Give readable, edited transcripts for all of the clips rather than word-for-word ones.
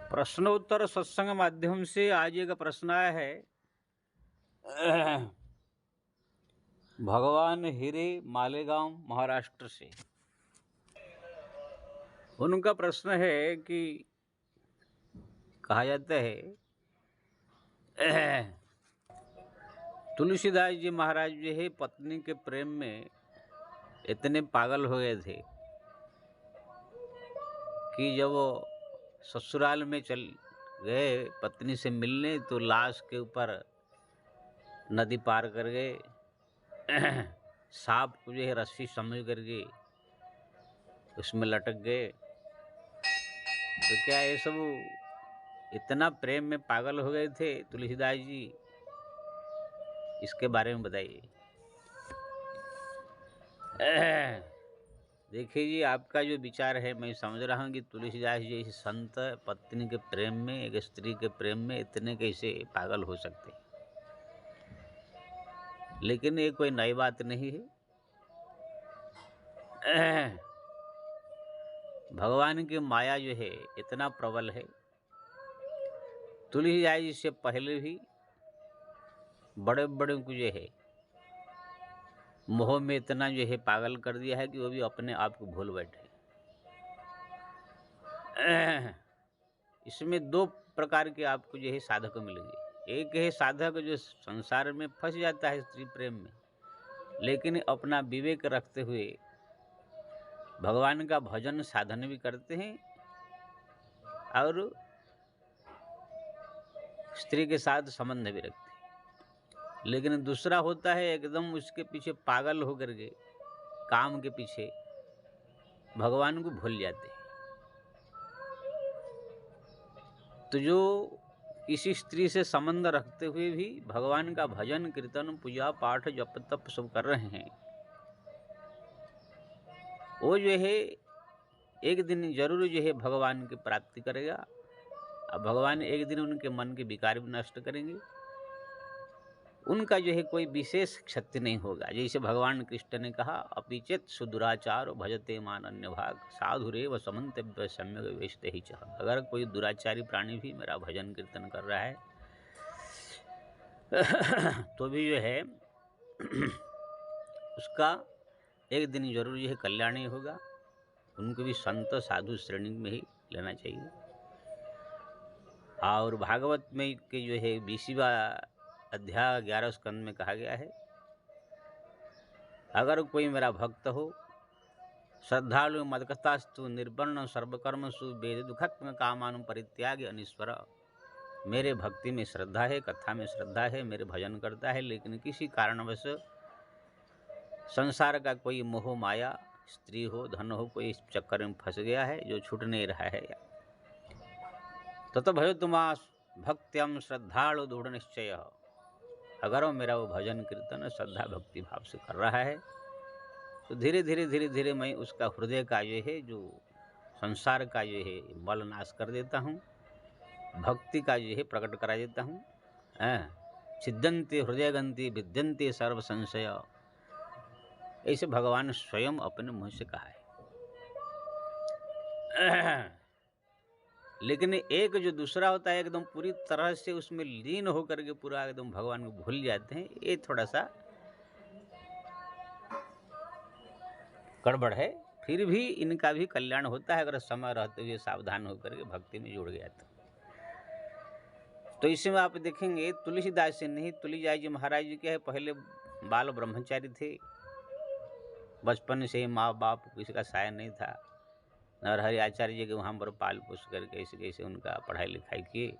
प्रश्नोत्तर सत्संग माध्यम से आज एक प्रश्न आया है। भगवान हिरे मालेगांव महाराष्ट्र से। उनका प्रश्न है कि कहा जाता है तुलसीदास जी महाराज जो है पत्नी के प्रेम में इतने पागल हो गए थे कि जब वो ससुराल में चल गए पत्नी से मिलने तो लाश के ऊपर नदी पार कर गए। सांप को जो है रस्सी समझ करके उसमें लटक गए। तो क्या ये सब इतना प्रेम में पागल हो गए थे तुलसीदास जी? इसके बारे में बताइए। देखिए जी, आपका जो विचार है मैं समझ रहा हूँ कि तुलसीदास जी इस संत पत्नी के प्रेम में, एक स्त्री के प्रेम में इतने कैसे पागल हो सकते हैं, लेकिन ये कोई नई बात नहीं है। भगवान की माया जो है इतना प्रबल है। तुलसीदास जी से पहले भी बड़े बड़े को जो है मोह में इतना जो है पागल कर दिया है कि वो भी अपने आप को भूल बैठे। इसमें दो प्रकार के आपको जो है साधक मिलेंगे। एक है साधक जो संसार में फंस जाता है स्त्री प्रेम में, लेकिन अपना विवेक रखते हुए भगवान का भजन साधन भी करते हैं और स्त्री के साथ संबंध भी रखते हैं। लेकिन दूसरा होता है एकदम उसके पीछे पागल होकर के, काम के पीछे भगवान को भूल जाते हैं। तो जो किसी स्त्री से संबंध रखते हुए भी भगवान का भजन कीर्तन पूजा पाठ जप तप सब कर रहे हैं, वो जो है एक दिन जरूर जो है भगवान की प्राप्ति करेगा। अब भगवान एक दिन उनके मन के विकार भी नष्ट करेंगे। उनका जो है कोई विशेष क्षति नहीं होगा। जैसे भगवान कृष्ण ने कहा, अपिचेत सुदुराचार भजते मान अन्य भाग साधुरे व समन्तव्य सम्यक वेशते ही चाह। अगर कोई दुराचारी प्राणी भी मेरा भजन कीर्तन कर रहा है तो भी जो है उसका एक दिन जरूर जो है कल्याण ही होगा। उनको भी संत साधु श्रेणी में ही लेना चाहिए। और भागवत में के जो है 20वां अध्याय 11 स्कंद में कहा गया है, अगर कोई मेरा भक्त हो, श्रद्धालु मदकथास्तु निर्वर्ण सर्वकर्मसु वेद दुखत्म कामानु परित्याग अनिश्वर। मेरे भक्ति में श्रद्धा है, कथा में श्रद्धा है, मेरे भजन करता है, लेकिन किसी कारणवश संसार का कोई मोह माया, स्त्री हो धन हो, कोई इस चक्कर में फंस गया है जो छूट नहीं रहा है, तो भयो तुमा भक्त्यम श्रद्धालु दृढ़ निश्चय। अगर वो मेरा वो भजन कीर्तन श्रद्धा भक्ति भाव से कर रहा है तो धीरे धीरे मैं उसका हृदय का जो है जो संसार का जो है मल नाश कर देता हूँ, भक्ति का जो है प्रकट करा देता हूँ। छिद्यन्ते हृदय गंती विद्यन्ते सर्व संशय, ऐसे भगवान स्वयं अपने मुँह से कहा है। लेकिन एक जो दूसरा होता है एकदम पूरी तरह से उसमें लीन होकर के पूरा एकदम भगवान को भूल जाते हैं, ये थोड़ा सा गड़बड़ है। फिर भी इनका भी कल्याण होता है अगर समय रहते हुए सावधान होकर के भक्ति में जुड़ गया तो इसमें आप देखेंगे तुलसीदास से नहीं, तुलसीदास जी महाराज जी क्या है, पहले बाल ब्रह्मचारी थे। बचपन से ही माँ बाप किसी का साया नहीं था। नरहरि आचार्य जी के वहाँ पर पाल पोस करके ऐसे कैसे उनका पढ़ाई लिखाई किए।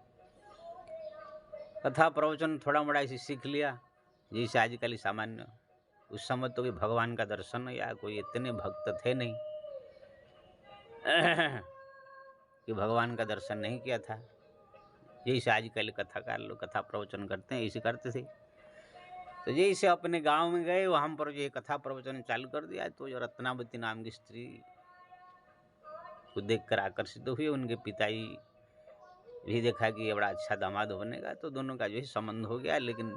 कथा प्रवचन थोड़ा मोड़ा ऐसे सीख लिया जैसे आजकल सामान्य। उस समय तो कोई भगवान का दर्शन या कोई इतने भक्त थे नहीं कि भगवान का दर्शन नहीं किया था। जैसे आजकल कथाकार लोग कथा प्रवचन करते हैं ऐसे करते थे। तो जैसे अपने गांव में गए वहाँ पर जो कथा प्रवचन चालू कर दिया तो जो रत्नावती नाम की स्त्री को देखकर आकर्षित हुए। उनके पिताजी भी देखा कि ये बड़ा अच्छा दामाद बनेगा, तो दोनों का जो है संबंध हो गया। लेकिन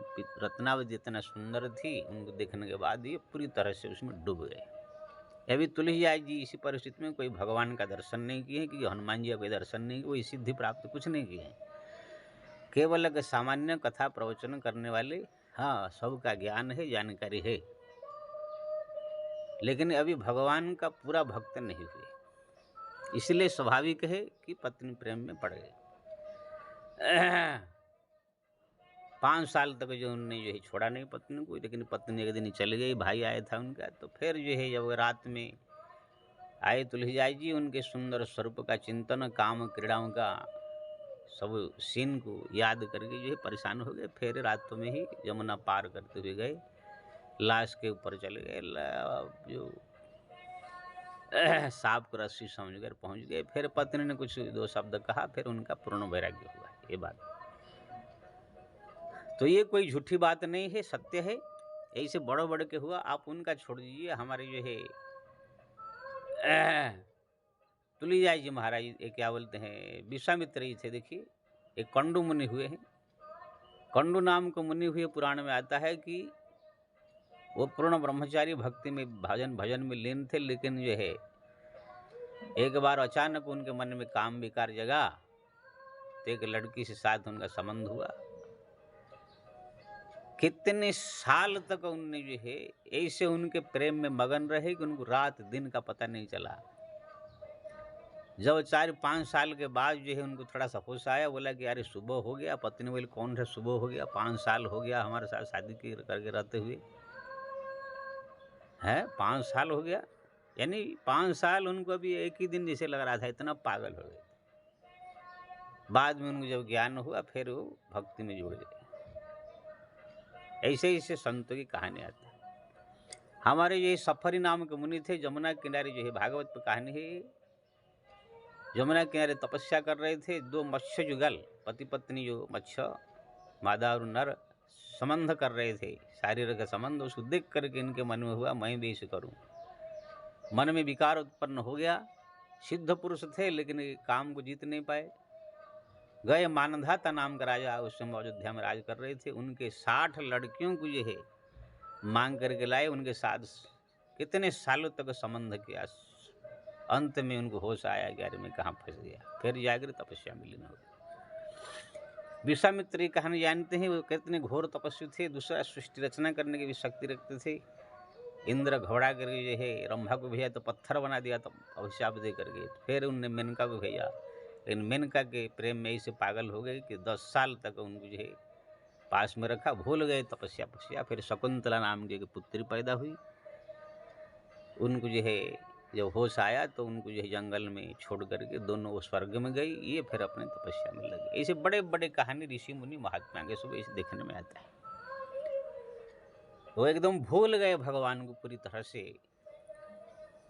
रत्नावती इतना सुंदर थी, उनको देखने के बाद ये पूरी तरह से उसमें डूब गए। अभी तुलसीदास जी इसी परिस्थिति में कोई भगवान का दर्शन नहीं किए, कि हनुमान जी का कोई दर्शन नहीं, कोई सिद्धि प्राप्त कुछ नहीं किए, केवल एक सामान्य कथा प्रवचन करने वाले। हाँ, सबका ज्ञान है, जानकारी है, लेकिन अभी भगवान का पूरा भक्त नहीं हुए, इसलिए स्वाभाविक है कि पत्नी प्रेम में पड़ गए। 5 साल तक जो उन्होंने जो है छोड़ा नहीं पत्नी को, लेकिन पत्नी एक दिन चली गई, भाई आया था उनका, तो फिर जो है जब रात में आए तुलसीदास जी, उनके सुंदर स्वरूप का चिंतन, काम क्रीड़ाओं का सब सीन को याद करके जो है परेशान हो गए। फिर रात में ही यमुना पार करते हुए गए, लाश के ऊपर चले गए, जो सांप को रस्सी समझकर पहुंच गए। फिर पत्नी ने कुछ 2 शब्द कहा, फिर उनका पूर्ण वैराग्य हुआ। ये बात तो ये कोई झूठी बात नहीं है, सत्य है। ऐसे बड़ो बड़ के हुआ, आप उनका छोड़ दीजिए। हमारे जो है तुलसीदास जी महाराज ये क्या बोलते हैं, विश्वामित्र जी थे। देखिए, एक कंडू मुनि हुए हैं। कंडू नाम को मुनि हुए, पुराण में आता है कि वो पूर्ण ब्रह्मचारी भक्ति में भजन में लीन थे, लेकिन जो है एक बार अचानक उनके मन में काम विकार जगा, तो एक लड़की से साथ उनका संबंध हुआ। कितने साल तक उनने जो है ऐसे उनके प्रेम में मगन रहे कि उनको रात दिन का पता नहीं चला। जब 4-5 साल के बाद जो है उनको थोड़ा सा होश आया, बोला कि अरे सुबह हो गया। पत्नी बोली कौन है सुबह हो गया, 5 साल हो गया हमारे साथ शादी करके रहते हुए है, 5 साल हो गया। यानी 5 साल उनको अभी एक ही दिन जैसे लग रहा था, इतना पागल हो गए। बाद में उनको जब ज्ञान हुआ, फिर वो भक्ति में जुड़ गए। ऐसे ऐसे संतों की कहानी आती है। हमारे ये सफरी नाम के मुनि थे, जमुना किनारे जो है, भागवत पर कहानी है। जमुना किनारे तपस्या कर रहे थे। 2 मत्स्य जुगल, पति पत्नी जो मत्स्य, मादा और नर, संबंध कर रहे थे, शारीरिक का संबंध। उसको देख करके इनके मन में हुआ मैं भी इसे करूं। मन में विकार उत्पन्न हो गया। सिद्ध पुरुष थे, लेकिन काम को जीत नहीं पाए। गए, मानधाता नाम का राजा उस समय अयोध्या में राज कर रहे थे। उनके 60 लड़कियों को जो है मांग करके लाए, उनके साथ कितने सालों तक संबंध किया। अंत में उनको होश आया कि अरे मैं कहाँ फंस गया। फिर जाकर तपस्या में लीन हो गए। विश्वामित्र की कहानी जानते हैं, वो कितने घोर तपस्वी थे। दूसरा, सृष्टि रचना करने की भी शक्ति रखते थे। इंद्र घबरा करके जो है रंभा को भेजा तो पत्थर बना दिया, तो अभिशाप दे करके। फिर उनने मेनका को भेजा, लेकिन मेनका के प्रेम में ऐसे पागल हो गए कि 10 साल तक उनको जो है पास में रखा, भूल गए तपस्या। फिर शकुंतला नाम की एक पुत्री पैदा हुई। उनको जो है जब होश आया तो उनको जो है जंगल में छोड़ करके दोनों वो स्वर्ग में गई। ये फिर अपने तपस्या में लगे। ऐसे बड़े बड़े कहानी ऋषि मुनि महात्मा के सब ऐसे देखने में आता है। वो एकदम भूल गए भगवान को पूरी तरह से।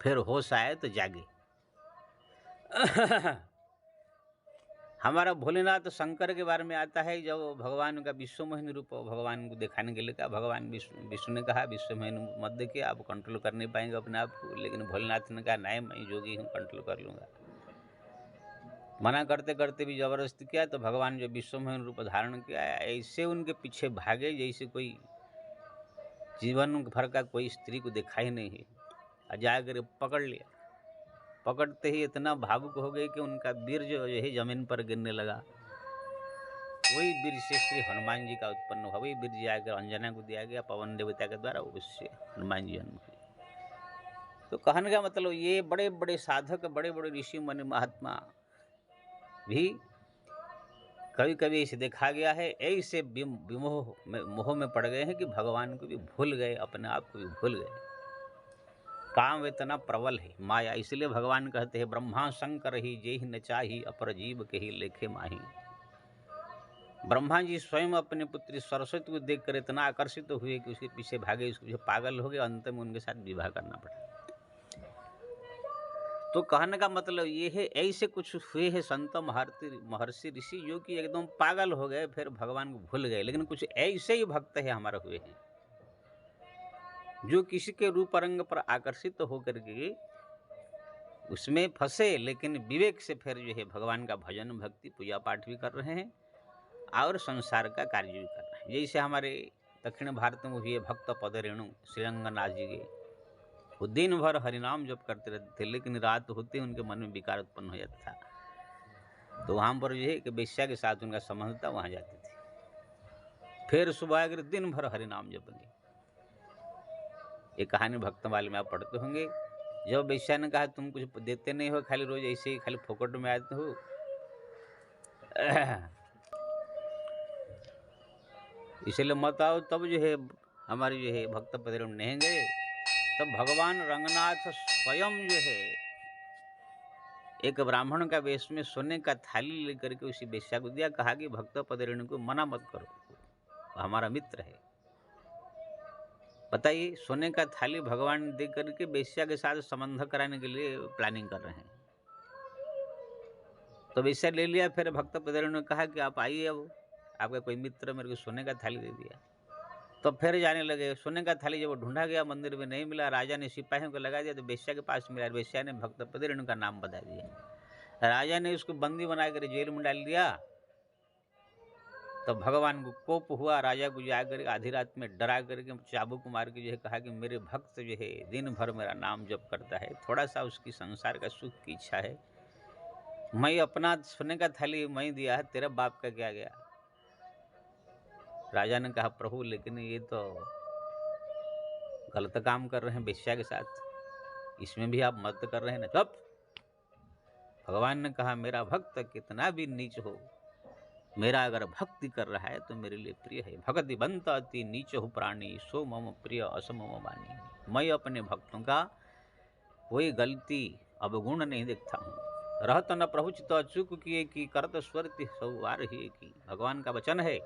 फिर होश आया तो जागे। हमारा भोलेनाथ शंकर के बारे में आता है, जब भगवान का विश्वमोहिनी रूप भगवान को दिखाने के लिए कहा, भगवान विष्णु ने कहा विश्वमोहिनी मत देखिए, आप कंट्रोल कर नहीं पाएंगे अपने आप को। लेकिन भोलेनाथ ने कहा नहीं, मैं योगी हूँ, कंट्रोल कर लूँगा। मना करते करते भी जबरदस्ती किया, तो भगवान जो विश्वमोहिनी रूप धारण किया, ऐसे उनके पीछे भागे जैसे कोई जीवन भर का कोई स्त्री को देखा ही नहीं है, और जाकर पकड़ लिया। पकड़ते ही इतना भावुक हो गए कि उनका वीर जो है जमीन पर गिरने लगा। वही वीर से श्री हनुमान जी का उत्पन्न हुआ। वही वीर जाकर अंजना को दिया गया पवन देवता के द्वारा, उससे हनुमान जी जन्म हुए। तो कहने का मतलब, ये बड़े बड़े साधक, बड़े बड़े ऋषि मुनि महात्मा भी कभी कभी इसे देखा गया है, ऐसे मोह में पड़ गए हैं कि भगवान को भी भूल गए, अपने आप को भी भूल गए। काम इतना प्रबल है, माया। इसलिए भगवान कहते हैं ब्रह्मा शंकर ही जेहि न चाही, अपर जीव के ही लेखे माही। ब्रह्मा जी स्वयं अपने पुत्री सरस्वती को देखकर इतना आकर्षित हुए कि उसके पीछे भागे, उसके पीछे पागल हो गए। अंत में उनके साथ विवाह करना पड़ा। तो कहने का मतलब ये है, ऐसे कुछ हुए हैं संत महर्षि ऋषि जो कि एकदम पागल हो गए, फिर भगवान को भूल गए। लेकिन कुछ ऐसे ही भक्त है हमारे हुए हैं जो किसी के रूप रंग पर आकर्षित होकर के उसमें फंसे, लेकिन विवेक से फिर जो है भगवान का भजन भक्ति पूजा पाठ भी कर रहे हैं और संसार का कार्य भी कर रहे हैं। जैसे हमारे दक्षिण भारत में हुए भक्त पद रेणु श्रीरंगनाथ जी के, वो दिन भर हरिनाम जप करते रहते थे, लेकिन रात होते ही उनके मन में विकार उत्पन्न हो जाता था। तो वहाँ पर जो है कि वेश्या के साथ उनका संबंध था, वहाँ जाते थे। फिर सुबह अगर दिन भर हरिनाम जपेंगे। ये कहानी भक्तमाल में आप पढ़ते होंगे। जब वेश्या ने कहा तुम कुछ देते नहीं हो, खाली रोज ऐसे ही खाली फोकट में आते हो, इसलिए मत आओ, तब जो है हमारे जो है भक्त पदर नहीं गए। तब भगवान रंगनाथ स्वयं जो है एक ब्राह्मण का वेश में सोने का थाली लेकर के उसी वेश्या को दिया, कहा कि भक्त पदरिणी को मना मत करो, हमारा मित्र है। बताइए, सोने का थाली भगवान दे करके वेश्या के साथ संबंध कराने के लिए प्लानिंग कर रहे हैं। तो वेश्या ले लिया। फिर भक्त पदरिणी ने कहा कि आप आइए, अब आपका कोई मित्र मेरे को सोने का थाली दे दिया। तो फिर जाने लगे। सोने का थाली जब ढूंढा गया, मंदिर में नहीं मिला, राजा ने सिपाहियों को लगा दिया, तो वेश्या के पास मिला। वेश्या ने भक्त पदरिणी का नाम बता दिया। राजा ने उसको बंदी बनाकर जेल में डाल दिया। तो भगवान को कोप हुआ। राजा को जाकर आधी रात में डरा करके चाबुक मार के जो है कहा कि मेरे भक्त जो है दिन भर मेरा नाम जप करता है, थोड़ा सा उसकी संसार का सुख की इच्छा है, मैं अपना सोने का थाली मैं दिया है, तेरा बाप का क्या गया। राजा ने कहा प्रभु, लेकिन ये तो गलत काम कर रहे हैं वेश्या के साथ, इसमें भी आप मत कर रहे हैं ना। तब भगवान ने कहा मेरा भक्त कितना भी नीच हो, मेरा अगर भक्ति कर रहा है तो मेरे लिए प्रिय है। भक्ति बंत अति नीच हो प्राणी, सो मम प्रिय असमम वाणी। मैं अपने भक्तों का कोई गलती अवगुण नहीं देखता हूँ। रहत न प्रभु चित अचूक किए की, करत स्वरति सौवार ही की। भगवान का वचन है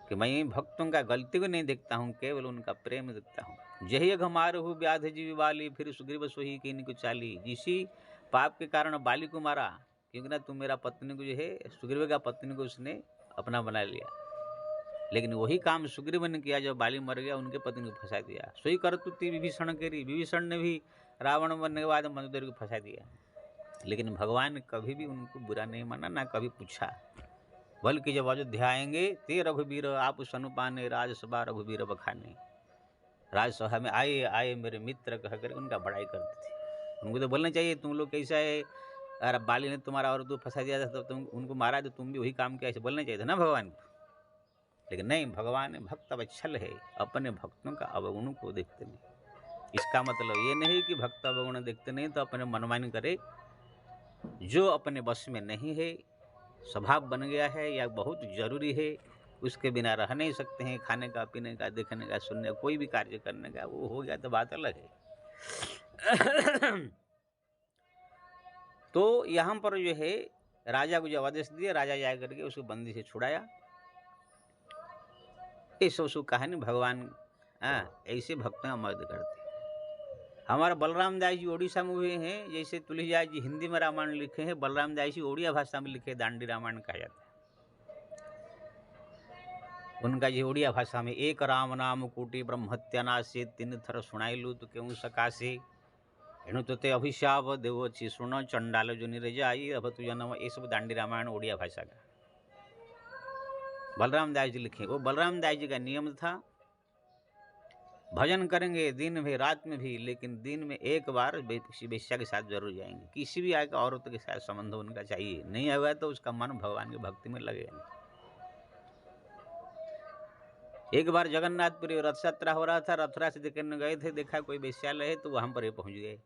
कि मैं भक्तों का गलती को नहीं देखता हूँ, केवल उनका प्रेम देखता हूँ। जही घमार हूँ व्याध जीवी वाली, फिर सुग्रीव सोही की इनको चाली। जिसी पाप के कारण बाली को मारा, क्योंकि ना तुम मेरा पत्नी को जो है सुग्रीव का पत्नी को उसने अपना बना लिया, लेकिन वही काम सुग्रीव ने किया। जब बाली मर गया, उनके पत्नी को फंसा दिया। सोई कर तुति विभीषण केरी, विभीषण ने भी रावण बनने के बाद मंदोदरी को फंसा दिया, लेकिन भगवान ने कभी भी उनको बुरा नहीं माना, ना कभी पूछा। बल्कि जब अयोध्या आएंगे, ते रघुवीर आप सनुपाने, राजसभा रघुवीर बखाने। राजसभा में आए आए मेरे मित्र कह कर उनका बड़ाई करते थे। उनको तो बोलना चाहिए तुम लोग कैसा है, अगर बाली ने तुम्हारा और तो फंसा दिया था तो तुम उनको मारा, तो तुम भी वही काम किया, ऐसे बोलना चाहिए था ना भगवान को। लेकिन नहीं, भगवान भक्त वत्सल है, अपने भक्तों का अवगुण को देखते नहीं। इसका मतलब ये नहीं कि भक्त अवगुण देखते नहीं तो अपने मनमानी करे। जो अपने बस में नहीं है, स्वभाव बन गया है या बहुत जरूरी है, उसके बिना रह नहीं सकते हैं, खाने का, पीने का, देखने का, सुनने का, कोई भी कार्य करने का, वो हो गया तो बात अलग है। तो यहाँ पर जो है राजा को जो आदेश दिया, राजा जा करके उसको बंदी से छुड़ाया। ऐसे उसको कहानी भगवान ऐसे भक्तों का मर्द करते। हमारा बलराम दास जी ओडिशा में हुए हैं, जैसे तुलसीदास जी हिंदी में रामायण लिखे हैं, बलराम दास जी ओडिया भाषा में लिखे, दांडी रामायण कहा जाता है। उनका जी ओडिया भाषा में एक राम नाम कोटि ब्रह्म हत्या नासे, तीन थर सुनाइलु तो क्यों सकासे, एणु तोते अभिशाप देव अच्छी सुन, चंडाल जो निरजाई अब तु जन्म। ये सब दांडी रामायण ओडिया भाषा का बलराम दास जी लिखे। वो बलराम दास जी का नियम था, भजन करेंगे दिन में रात में भी, लेकिन दिन में एक बार किसी वेश्या के साथ जरूर जाएंगे। किसी भी आगे औरत के साथ संबंध उनका चाहिए, नहीं होगा तो उसका मन भगवान की भक्ति में लगेगा नहीं। एक बार जगन्नाथपुरी रथ यात्रा हो रहा था, रथरा से देखने गए थे, देखा कोई वेश्यालय है तो वहां पर पहुंच गए।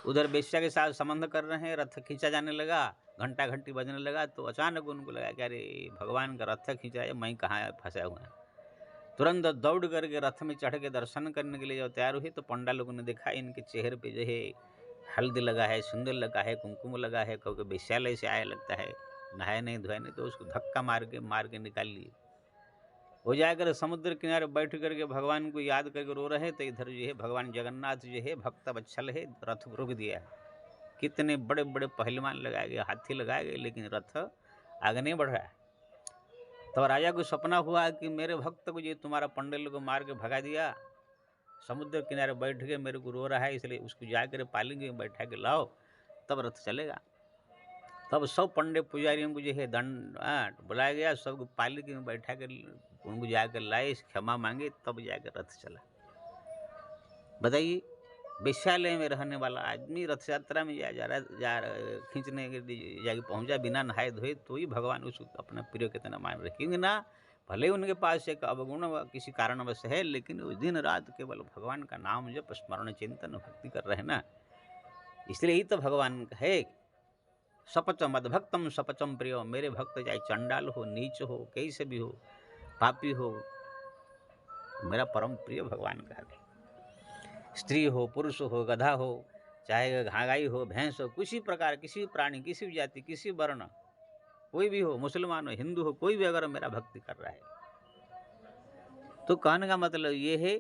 उधर वेश्या के साथ संबंध कर रहे हैं, रथ खींचा जाने लगा, घंटा घंटी बजने लगा, तो अचानक उनको लगा कि अरे भगवान का रथ खींचा है, मैं कहाँ फंसा हुआ है। तुरंत दौड़ करके रथ में चढ़ के दर्शन करने के लिए जब तैयार हुई, तो पंडा लोगों ने देखा इनके चेहरे पे जो है हल्दी लगा है, सुंदर लगा है, कुमकुम लगा है, क्योंकि वेश्यालय से आया लगता है, नहाए नहीं धोए नहीं, तो उसको धक्का मार के निकाल लिए। वो जाकर समुद्र किनारे बैठ करके भगवान को याद करके रो रहे, तो इधर जो है भगवान जगन्नाथ जो है भक्त वत्सल है, रथ रोक दिया। कितने बड़े बड़े पहलवान लगाए गए, हाथी लगाए गए, लेकिन रथ आगे नहीं बढ़ रहा है। तो राजा को सपना हुआ कि मेरे भक्त को ये तुम्हारा पंडित को मार के भगा दिया, समुद्र किनारे बैठ के मेरे को रो रहा है, इसलिए उसको जाकर पालेंगे बैठा के लाओ, तब रथ चलेगा। तब सब पंडित पुजारियों को जो है दंड बुलाया गया, सबको पालिकी में बैठा कर उनको जाकर लाए, क्षमा मांगे, तब जाकर रथ चला। बताइए, वेश्यालय में रहने वाला आदमी रथ यात्रा में खींचने के लिए जाके पहुंचा बिना नहाए धोए, तो ही भगवान उसको अपना प्रिय कितना मान रहे, क्योंकि ना भले उनके पास एक अवगुण किसी कारणवश है, लेकिन वो दिन रात केवल भगवान का नाम जप स्मरण चिंतन भक्ति कर रहे हैं ना, इसलिए ही तो भगवान है सपच मदभक्तम सपचम प्रिय। मेरे भक्त चाहे चंडाल हो, नीच हो, कैसे भी हो, पापी हो, मेरा परम प्रिय भगवान का है। स्त्री हो, पुरुष हो, गधा हो, चाहे घागाई हो, भैंस हो, किसी प्रकार, किसी प्राणी, किसी भी जाति, किसी वर्ण, कोई भी हो, मुसलमान हो, हिंदू हो, कोई भी अगर मेरा भक्ति कर रहा है, तो कहने का मतलब ये है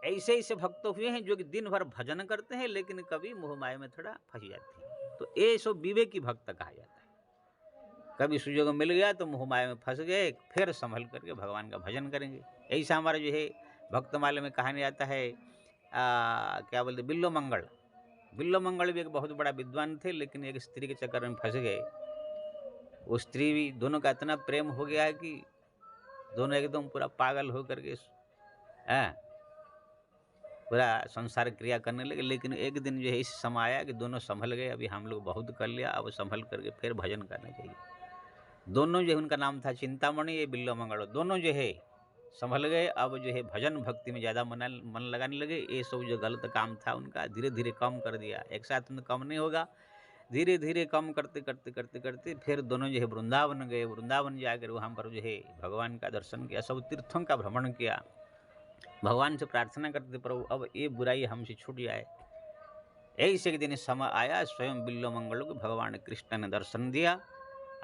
ऐसे ऐसे भक्त हुए हैं जो कि दिन भर भजन करते हैं, लेकिन कभी मोह माया में थोड़ा फंस जाते हैं, तो ये सब विवेकी भक्त कहा जाता है। कभी सुयोग मिल गया तो मोह माया में फंस गए, फिर संभल करके भगवान का भजन करेंगे। ऐसा हमारा जो है भक्तमाला में कहा जाता है, क्या बोलते, बिल्लो मंगल। बिल्लो मंगल भी एक बहुत बड़ा विद्वान थे, लेकिन एक स्त्री के चक्कर में फंस गए। वो स्त्री भी, दोनों का इतना प्रेम हो गया है कि दोनों एकदम पूरा पागल होकर के पूरा संसार क्रिया करने लगे। लेकिन एक दिन जो है इस समय आया कि दोनों संभल गए, अभी हम लोग बहुत कर लिया, अब संभल करके फिर भजन करना चाहिए। दोनों जो है, उनका नाम था चिंतामणि, ये बिल्लो मंगल, दोनों जो है संभल गए। अब जो है भजन भक्ति में ज़्यादा मन लगाने लगे। ये सब जो गलत काम था उनका धीरे धीरे कम कर दिया। एक साथ में कम नहीं होगा, धीरे धीरे कम करते करते करते करते फिर दोनों जो है वृंदावन गए। वृंदावन जाकर वहाँ पर जो है भगवान का दर्शन किया, सब तीर्थों का भ्रमण किया, भगवान से प्रार्थना करते, प्रभु अब ये बुराई हमसे छूट जाए। ऐसे एक दिन समय आया, स्वयं बिल्लो मंगल को भगवान कृष्ण ने दर्शन दिया।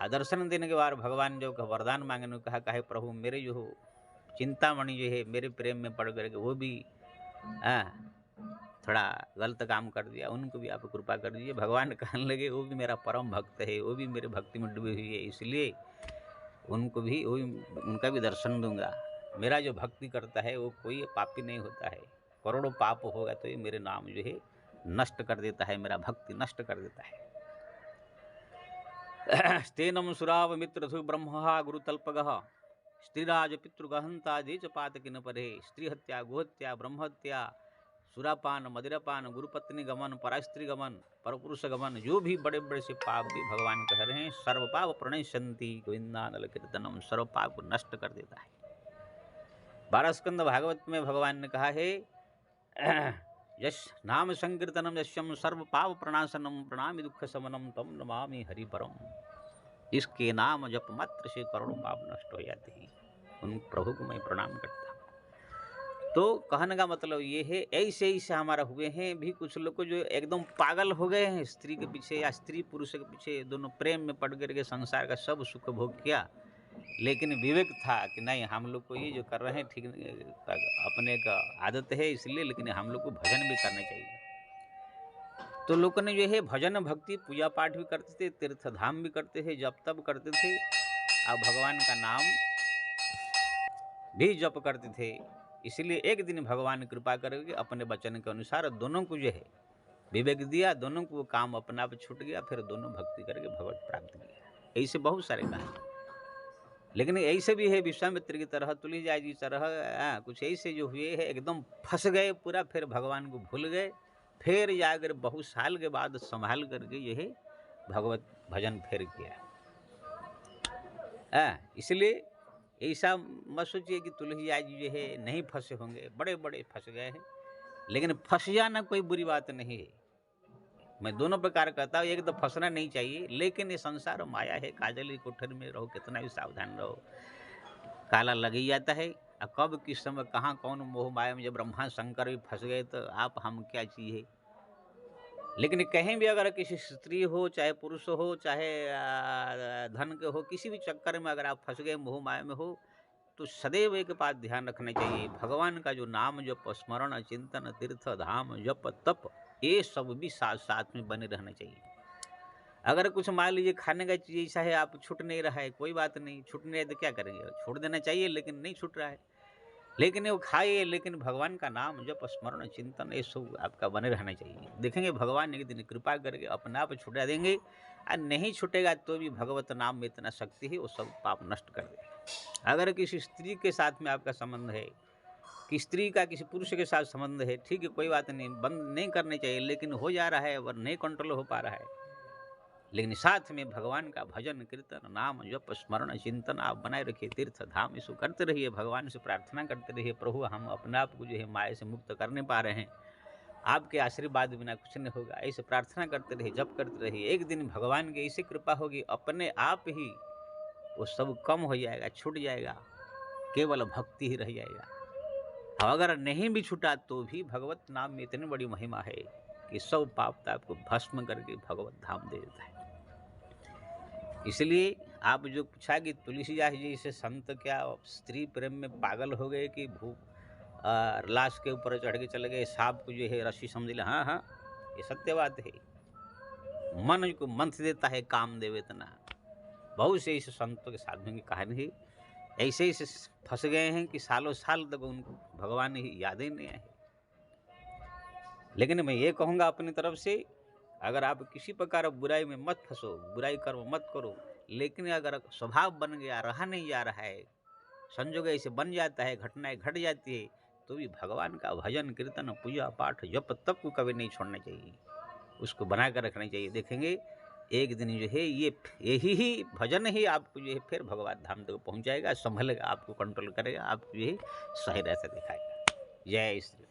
दर्शन देने के बाद भगवान जो वरदान मांगने कहा, कहे प्रभु मेरे जो चिंतामणि जो है मेरे प्रेम में पड़ करके वो भी थोड़ा गलत काम कर दिया, उनको भी आप कृपा कर दीजिए। भगवान कहने लगे वो भी मेरा परम भक्त है, वो भी मेरे भक्ति में डूबी हुई है, इसलिए उनको भी उनका भी दर्शन दूंगा। मेरा जो भक्ति करता है वो कोई पापी नहीं होता है, करोड़ों पाप होगा तो ये मेरे नाम जो है नष्ट कर देता है, मेरा भक्ति नष्ट कर देता है। स्तेनम सुराव मित्रथु ब्रह्म गुरुतल्पगः स्त्रीराज पितृगहंता देच पातकिन परे। स्त्री हत्या, गोहत्या, ब्रह्महत्या, सुरापान, मदिरापान, गुरुपत्नी गमन, परास्त्री गमन, परपुरुष गमन, जो भी बड़े बड़े से पाप भी भगवान कह रहे हैं, सर्व पाप प्रणश्यन्ति गोविंदानल कीर्तनम, सर्व पाप को नष्ट कर देता है। 12 स्कंद भागवत में भगवान ने कहा है, यश नाम संकीर्तनम यश्यम सर्व पाप प्रणाशनम प्रणामि दुख समनम तम नमामि हरि परम। इसके नाम जप मात्र से करोड़ों पाप नष्ट हो जाते हैं। उन प्रभु को मैं प्रणाम करता हूँ। तो कहने का मतलब ये है, ऐसे ऐसे हमारा हुए हैं भी कुछ लोग जो एकदम पागल हो गए हैं स्त्री के पीछे या स्त्री पुरुष के पीछे, दोनों प्रेम में पड़ करके संसार का सब सुख भोग किया, लेकिन विवेक था कि नहीं हम लोग को ये जो कर रहे हैं ठीक अपने का आदत है इसलिए, लेकिन हम लोग को भजन भी करना चाहिए। तो लोगों ने जो है भजन भक्ति पूजा पाठ भी करते थे, तीर्थ धाम भी करते थे, जप तप करते थे, और भगवान का नाम भी जप करते थे। इसलिए एक दिन भगवान कृपा करके अपने वचन के अनुसार दोनों को जो है विवेक दिया, दोनों को काम अपना आप छूट गया, फिर दोनों भक्ति करके भगवत प्राप्त किया। ऐसे बहुत सारे कहा, लेकिन ऐसे भी है विश्वामित्र की तरह, तुलसीदास जी तरह कुछ ऐसे जो हुए हैं एकदम फंस गए पूरा, फिर भगवान को भूल गए, फिर जाकर बहुत साल के बाद संभाल करके यह भगवत भजन फिर किया। इसलिए ऐसा मत सोचिए कि तुलसीदास जी जो है नहीं फंसे होंगे, बड़े बड़े फंस गए हैं, लेकिन फंस जाना कोई बुरी बात नहीं है। मैं दोनों प्रकार कहता हूँ, एक तो फंसना नहीं चाहिए, लेकिन ये संसार माया है, काजल की कोठरी में रहो, कितना भी सावधान रहो, काला लग ही जाता है। अब कब किस समय कहाँ कौन मोह माया में, जब ब्रह्मा शंकर भी फंस गए तो आप हम क्या चाहिए। लेकिन कहीं भी अगर किसी स्त्री हो, चाहे पुरुष हो, चाहे धन के हो, किसी भी चक्कर में अगर आप फंस गए, मोह माया में हो, तो सदैव एक बात ध्यान रखना चाहिए, भगवान का जो नाम जप, स्मरण, चिंतन, तीर्थ धाम, जप तप, ये सब भी साथ साथ में बने रहना चाहिए। अगर कुछ मान लीजिए खाने का चीज़ ऐसा है आप छूट नहीं रहा है, कोई बात नहीं, छूट नहीं है तो क्या करेंगे, छोड़ देना चाहिए, लेकिन नहीं छूट रहा है, लेकिन वो खाइए, लेकिन भगवान का नाम जप, स्मरण, चिंतन, ये सब आपका बने रहना चाहिए। देखेंगे भगवान एक दिन कृपा करके अपने आप छुटा देंगे, और नहीं छूटेगा तो भी भगवत नाम में इतना शक्ति है, वो सब पाप नष्ट कर देगा। अगर किसी स्त्री के साथ में आपका संबंध है, कि स्त्री का किसी पुरुष के साथ संबंध है, ठीक है, कोई बात नहीं, बंद नहीं करने चाहिए, लेकिन हो जा रहा है और नहीं कंट्रोल हो पा रहा है, लेकिन साथ में भगवान का भजन कीर्तन नाम जप स्मरण चिंतन आप बनाए रखिए, तीर्थ धाम इसको करते रहिए, भगवान से प्रार्थना करते रहिए, प्रभु हम अपने आप को जो है माया से मुक्त कर नहीं पा रहे हैं, आपके आशीर्वाद बिना कुछ नहीं होगा, ऐसे प्रार्थना करते रहिए, जप करते रहिए, एक दिन भगवान की ऐसी कृपा होगी, अपने आप ही वो सब कम हो जाएगा, छूट जाएगा, केवल भक्ति ही रह जाएगा। अब अगर नहीं भी छूटा तो भी भगवत नाम में इतनी बड़ी महिमा है कि सब पाप ताप को भस्म करके भगवत धाम दे देता है। इसलिए आप जो पूछा कि तुलसीदास जी से संत क्या स्त्री प्रेम में पागल हो गए कि लाश के ऊपर चढ़ के चले गए, सांप को जो है रस्सी समझ ले, हाँ हाँ ये सत्य बात है। मन को मंथ देता है काम देव इतना। बहुत से इस संतों के साधुओं की कहानी है, ऐसे ही फंस गए हैं कि सालों साल तक उनको भगवान ही याद ही नहीं आए। लेकिन मैं ये कहूँगा अपनी तरफ से, अगर आप किसी प्रकार बुराई में मत फंसो, बुराई कर्म मत करो, लेकिन अगर स्वभाव बन गया, रहा नहीं जा रहा है, संजोग ऐसे बन जाता है, घटनाएं घट जाती है, तो भी भगवान का भजन कीर्तन पूजा पाठ जप तब को कभी नहीं छोड़ना चाहिए, उसको बना कर रखना चाहिए। देखेंगे एक दिन जो है यही ही भजन ही आपको जो है फिर भगवान धाम तक पहुँचाएगा, संभलेगा, आपको कंट्रोल करेगा, आपको जो है सही रास्ता दिखाएगा। जय श्री